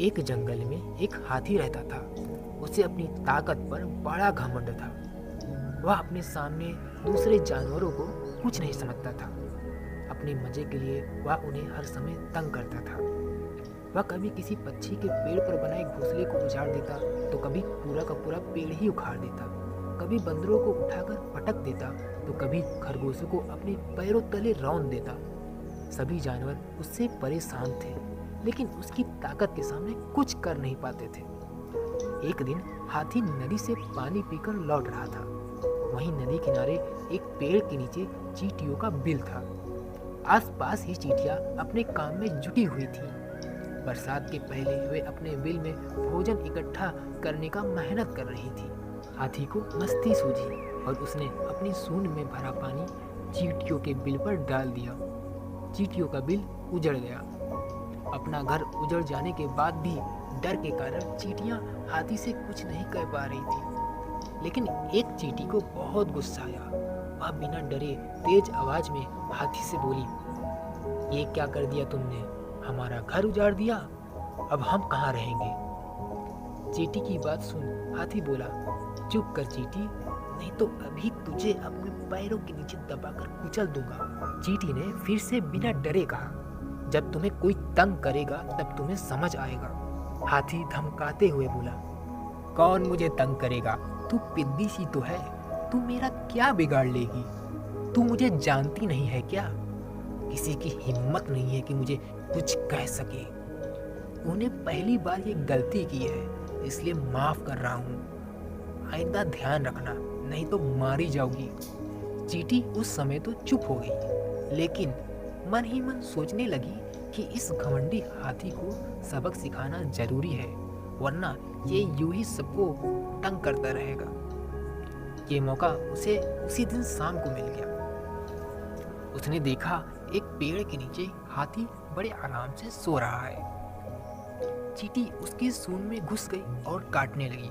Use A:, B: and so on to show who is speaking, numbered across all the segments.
A: एक जंगल में एक हाथी रहता था। उसे अपनी ताकत पर बड़ा घमंड था। वह अपने सामने दूसरे जानवरों को कुछ नहीं समझता था। अपने मजे के लिए वह उन्हें हर समय तंग करता था। वह कभी किसी पक्षी के पेड़ पर बनाए घोंसले को उजाड़ देता तो कभी पूरा का पूरा पेड़ ही उखाड़ देता। कभी बंदरों को उठाकर पटक देता तो कभी खरगोशों को अपने पैरों तले रौंद देता। सभी जानवर उससे परेशान थे, लेकिन उसकी ताकत के सामने कुछ कर नहीं पाते थे। एक दिन हाथी नदी से पानी पीकर लौट रहा था। वहीं नदी किनारे एक पेड़ के नीचे चींटियों का बिल था। आसपास ही चींटियां अपने काम में जुटी हुई थी। बरसात के पहले वे अपने बिल में भोजन इकट्ठा करने का मेहनत कर रही थी। हाथी को मस्ती सूझी और उसने अपनी सूंड में भरा पानी चींटियों के बिल पर डाल दिया। चींटियों का बिल उजड़ गया। अपना घर उजड़ जाने के बाद भी डर के कारण चींटियां हाथी से कुछ नहीं कह पा रही थी। लेकिन एक चींटी को बहुत गुस्सा आया। वह बिना डरे तेज आवाज में हाथी से बोली, ये क्या कर दिया तुमने? हमारा घर उजाड़ दिया। अब हम कहाँ रहेंगे? चींटी की बात सुन हाथी बोला, चुप कर चींटी, नहीं तो अभी तुझे अपने पैरों के नीचे दबाकर कुचल दूंगा। चींटी ने फिर से बिना डरे कहा, जब तुम्हें कोई तंग करेगा तब तुम्हें समझ आएगा। हाथी धमकाते हुए बोला, कौन मुझे तंग करेगा? तू पिद्दी सी तो है, तू मेरा क्या बिगाड़ लेगी? तू मुझे जानती नहीं है क्या? किसी की हिम्मत नहीं है कि मुझे कुछ कह सके। तूने पहली बार ये गलती की है, इसलिए माफ कर रहा हूँ। आइंदा ध्यान रखना, नहीं तो मारी जाओगी। चींटी उस समय तो चुप हो गई, लेकिन मन ही मन सोचने लगी कि इस घमंडी हाथी को सबक सिखाना जरूरी है, वरना ये यूं ही सबको तंग करता रहेगा। ये मौका उसे उसी दिन शाम को मिल गया। उसने देखा एक पेड़ के नीचे हाथी बड़े आराम से सो रहा है। चींटी उसकी सूंड में घुस गई और काटने लगी।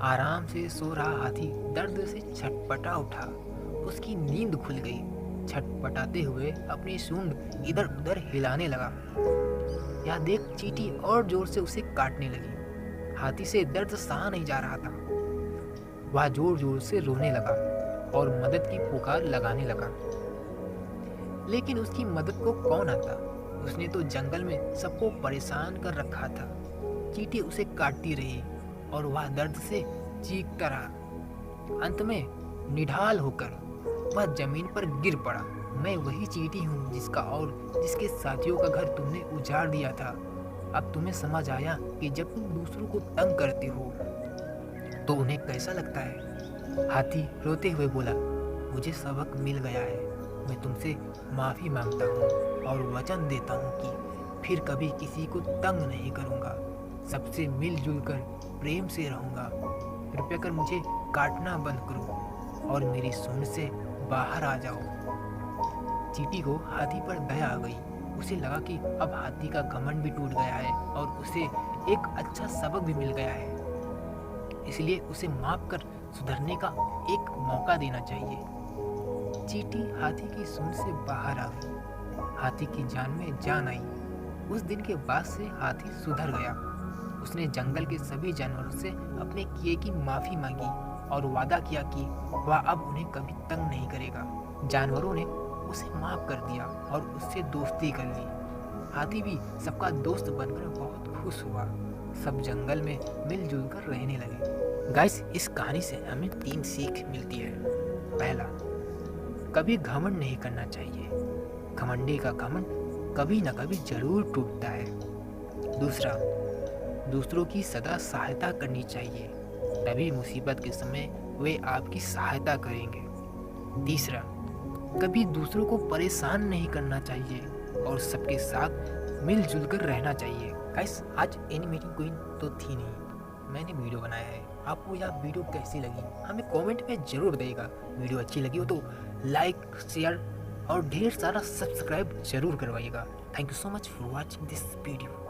A: आराम से सो रहा हाथी दर्द से छटपटा उठा। उसकी नींद खुल गई। छटपटाते हुए अपनी सूंड इधर उधर हिलाने लगा। यह देख चींटी और जोर से उसे काटने लगी। हाथी से दर्द सहा नहीं जा रहा था। वह जोर जोर से रोने लगा और मदद की पुकार लगाने लगा। लेकिन उसकी मदद को कौन आता? उसने तो जंगल में सबको परेशान कर रखा था। चींटी उसे काटती रही और वह दर्द से चीखता रहा। अंत में निढाल होकर वह जमीन पर गिर पड़ा। मैं वही चींटी हूँ जिसका और जिसके साथियों का घर तुमने उजाड़ दिया था। अब तुम्हें समझ आया कि जब तुम दूसरों को तंग करते हो तो उन्हें कैसा लगता है। हाथी रोते हुए बोला, मुझे सबक मिल गया है। मैं तुमसे माफ़ी मांगता हूँ और वचन देता हूँ कि फिर कभी किसी को तंग नहीं करूँगा। सबसे मिलजुल कर प्रेम से रहूँगा। कृपया कर मुझे काटना बंद करो और मेरी सूंड से बाहर आ जाओ। चींटी को हाथी पर दया आ गई। उसे लगा कि अब हाथी का घमंड भी टूट गया है और उसे एक अच्छा सबक भी मिल गया है, इसलिए उसे माफ कर सुधरने का एक मौका देना चाहिए। चींटी हाथी की सूंड से बाहर आ गई। हाथी की जान में जान आई। उस दिन के बाद से हाथी सुधर गया। उसने जंगल के सभी जानवरों से अपने किए की माफी मांगी और वादा किया कि वह अब उन्हें कभी तंग नहीं करेगा। जानवरों ने उसे माफ कर दिया और उससे दोस्ती कर ली। हाथी भी सबका दोस्त बनकर बहुत खुश हुआ। सब जंगल में मिलजुल कर रहने लगे। गाइस, इस कहानी से हमें 3 सीख मिलती है। पहला, कभी घमंड नहीं करना चाहिए। घमंडी का घमंड कभी न कभी जरूर टूटता है। दूसरा, दूसरों की सदा सहायता करनी चाहिए, तभी मुसीबत के समय वे आपकी सहायता करेंगे। तीसरा, कभी दूसरों को परेशान नहीं करना चाहिए और सबके साथ मिलजुल कर रहना चाहिए। गाइस, आज एनिमेटिंग क्वीन तो थी नहीं, मैंने वीडियो बनाया है। आपको यह वीडियो कैसी लगी हमें कमेंट में जरूर देगा। वीडियो अच्छी लगी हो तो लाइक, शेयर और ढेर सारा सब्सक्राइब जरूर करवाइएगा। Thank you so much for watching this video.